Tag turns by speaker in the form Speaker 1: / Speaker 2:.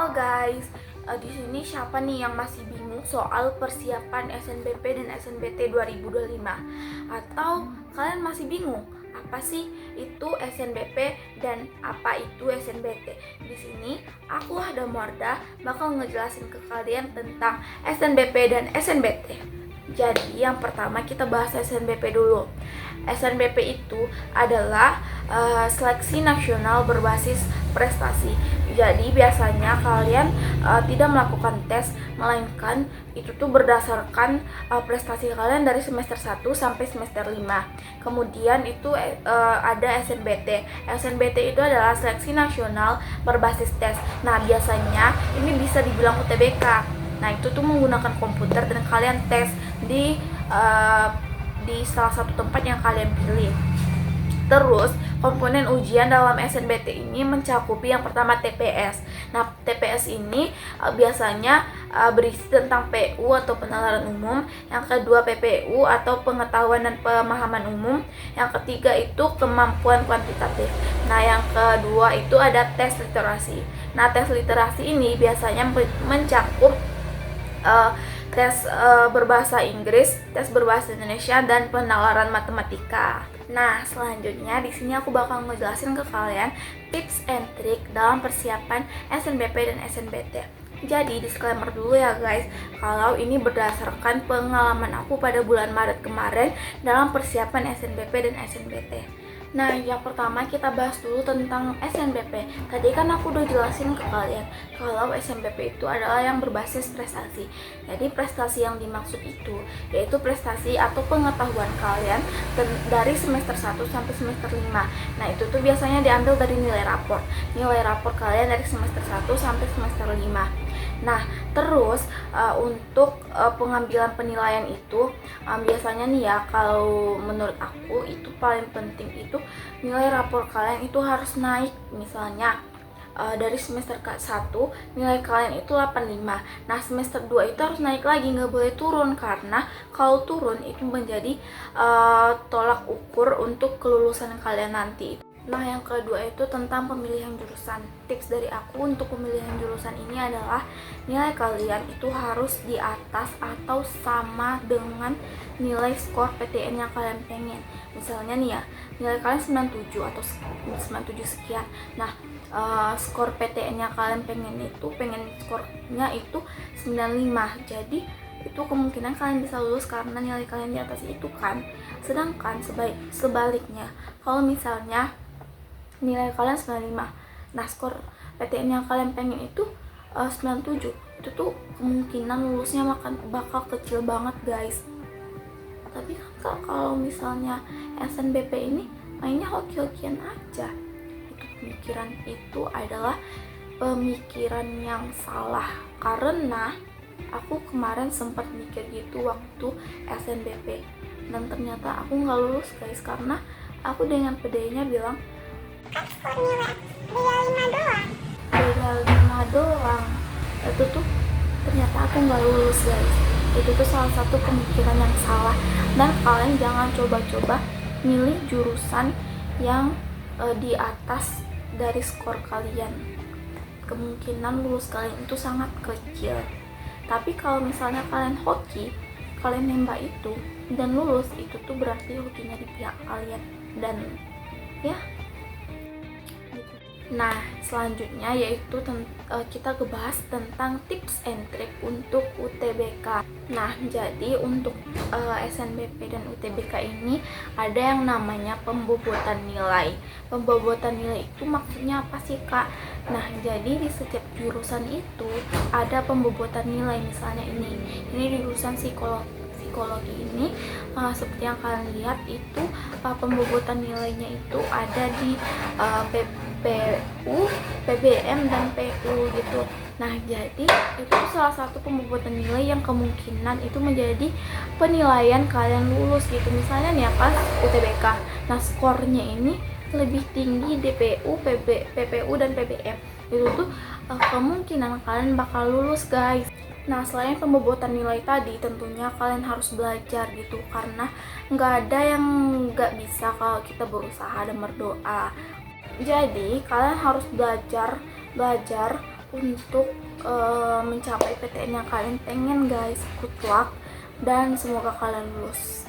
Speaker 1: Halo guys, di sini siapa nih yang masih bingung soal persiapan SNBP dan SNBT 2025? Atau kalian masih bingung apa sih itu SNBP dan apa itu SNBT? Di sini aku Hada Morda bakal ngejelasin ke kalian tentang SNBP dan SNBT. Jadi yang pertama kita bahas SNBP dulu. SNBP itu adalah seleksi nasional berbasis prestasi. Jadi biasanya kalian tidak melakukan tes, melainkan itu tuh berdasarkan prestasi kalian dari semester 1 sampai semester 5. Kemudian itu ada SNBT. SNBT itu adalah seleksi nasional berbasis tes. Nah, biasanya ini bisa dibilang UTBK. Nah, itu tuh menggunakan komputer dan kalian tes di salah satu tempat yang kalian pilih. Terus, komponen ujian dalam SNBT ini mencakupi yang pertama TPS. Nah, TPS ini biasanya berisi tentang PU atau penalaran umum, yang kedua PPU atau pengetahuan dan pemahaman umum, yang ketiga itu kemampuan kuantitatif. Nah, yang kedua itu ada tes literasi. Nah, tes literasi ini biasanya mencakup tes berbahasa Inggris, tes berbahasa Indonesia, dan penalaran matematika. Nah, selanjutnya di sini aku bakal ngejelasin ke kalian tips and trik dalam persiapan SNBP dan SNBT. Jadi, disclaimer dulu ya guys, kalau ini berdasarkan pengalaman aku pada bulan Maret kemarin dalam persiapan SNBP dan SNBT. Nah, yang pertama kita bahas dulu tentang SNBP. Tadi kan aku udah jelasin ke kalian kalau SNBP itu adalah yang berbasis prestasi. Jadi prestasi yang dimaksud itu yaitu prestasi atau pengetahuan kalian dari semester 1 sampai semester 5. Nah, itu tuh biasanya diambil dari nilai rapor. Nilai rapor kalian dari semester 1 sampai semester 5. Nah, terus untuk pengambilan penilaian itu biasanya nih ya, kalau menurut aku itu paling penting itu nilai rapor kalian itu harus naik. Misalnya dari semester 1 nilai kalian itu 85. Nah, semester 2 itu harus naik lagi, nggak boleh turun, karena kalau turun itu menjadi tolak ukur untuk kelulusan kalian nanti. Nah, yang kedua itu tentang pemilihan jurusan. Tips dari aku untuk pemilihan jurusan ini adalah nilai kalian itu harus di atas atau sama dengan nilai skor PTN yang kalian pengen. Misalnya nih ya, nilai kalian 97 atau 97 sekian. Nah, skor PTN yang kalian pengen skornya itu 95. Jadi itu kemungkinan kalian bisa lulus karena nilai kalian di atas itu kan. Sedangkan sebaliknya, kalau misalnya nilai kalian 95, nah skor PTN yang kalian pengen itu 97, itu tuh kemungkinan lulusnya bakal kecil banget guys. Tapi kan kalau misalnya SNBP ini mainnya hoki-hokian aja, itu pemikiran itu adalah pemikiran yang salah. Karena aku kemarin sempat mikir gitu waktu SNBP, dan ternyata aku nggak lulus guys, karena aku dengan pedenya bilang
Speaker 2: skornya beda 5 doang.
Speaker 1: Beda 5 doang. Itu tuh ternyata aku nggak lulus guys. Itu tuh salah satu pemikiran yang salah. Dan kalian jangan coba-coba milih jurusan yang di atas dari skor kalian. Kemungkinan lulus kalian itu sangat kecil. Tapi kalau misalnya kalian hoki, kalian nembak itu dan lulus, itu tuh berarti hokinya di pihak kalian. Dan ya, nah, selanjutnya yaitu kita ngebahas tentang tips and trick untuk UTBK. Nah, jadi untuk SNBP dan UTBK ini ada yang namanya pembobotan nilai. Pembobotan nilai itu maksudnya apa sih, Kak? Nah, jadi di setiap jurusan itu ada pembobotan nilai. Misalnya ini di jurusan psikologi ini, seperti yang kalian lihat itu pembobotan nilainya itu ada di PU, PBM, dan PU gitu. Nah, jadi itu salah satu pembobotan nilai yang kemungkinan itu menjadi penilaian kalian lulus gitu. Misalnya nih ya, pas UTBK, nah skornya ini lebih tinggi di PU, PPU, dan PBM. Itu tuh kemungkinan kalian bakal lulus guys. Nah, selain pembobotan nilai tadi, tentunya kalian harus belajar gitu, karena nggak ada yang nggak bisa kalau kita berusaha dan berdoa. Jadi kalian harus belajar untuk mencapai PTN yang kalian pengen guys. Good luck dan semoga kalian lulus.